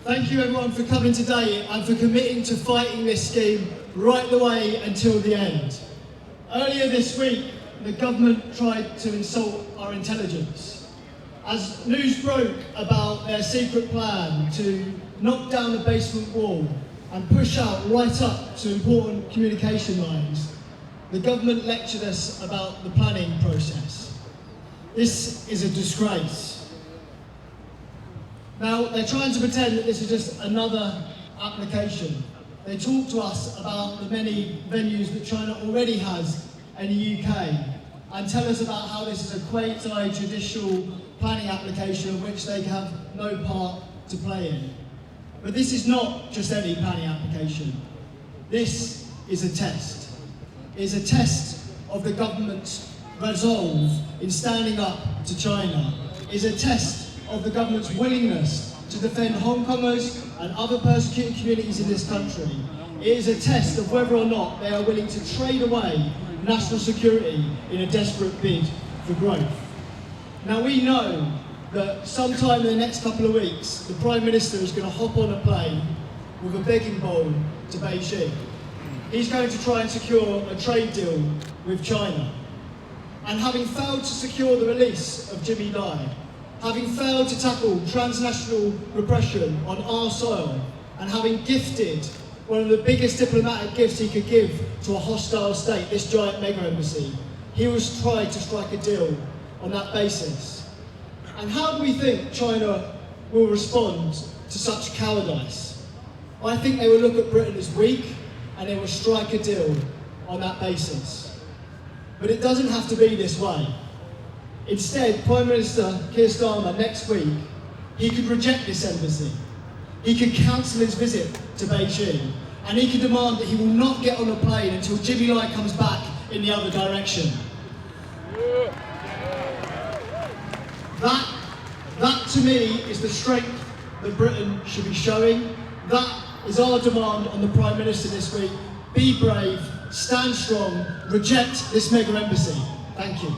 Thank you everyone for coming today and for committing to fighting this scheme right the way until the end. Earlier this week, the government tried to insult our intelligence. As news broke about their secret plan to knock down the basement wall and push out right up to important communication lines, the government lectured us about the planning process. This is a disgrace. Now, they're trying to pretend that this is just another application. They talk to us about the many venues that China already has in the UK and tell us about how this is a quasi-judicial planning application of which they have no part to play in. But this is not just any planning application. This is a test. It is a test of the government's resolve in standing up to China. It is a test of the government's willingness to defend Hong Kongers and other persecuted communities in this country. It is a test of whether or not they are willing to trade away national security in a desperate bid for growth. Now we know that sometime in the next couple of weeks, the Prime Minister is going to hop on a plane with a begging bowl to Beijing. He's going to try and secure a trade deal with China. And having failed to secure the release of Jimmy Lai, having failed to tackle transnational repression on our soil, and having gifted one of the biggest diplomatic gifts he could give to a hostile state, this giant mega embassy, he was trying to strike a deal on that basis. And how do we think China will respond to such cowardice? I think they will look at Britain as weak and they will strike a deal on that basis. But it doesn't have to be this way. Instead, Prime Minister Keir Starmer next week, he could reject this embassy. He could cancel his visit to Beijing, and he could demand that he will not get on a plane until Jimmy Lai comes back in the other direction. That to me is the strength that Britain should be showing. That is our demand on the Prime Minister this week. Be brave, stand strong, reject this mega embassy. Thank you.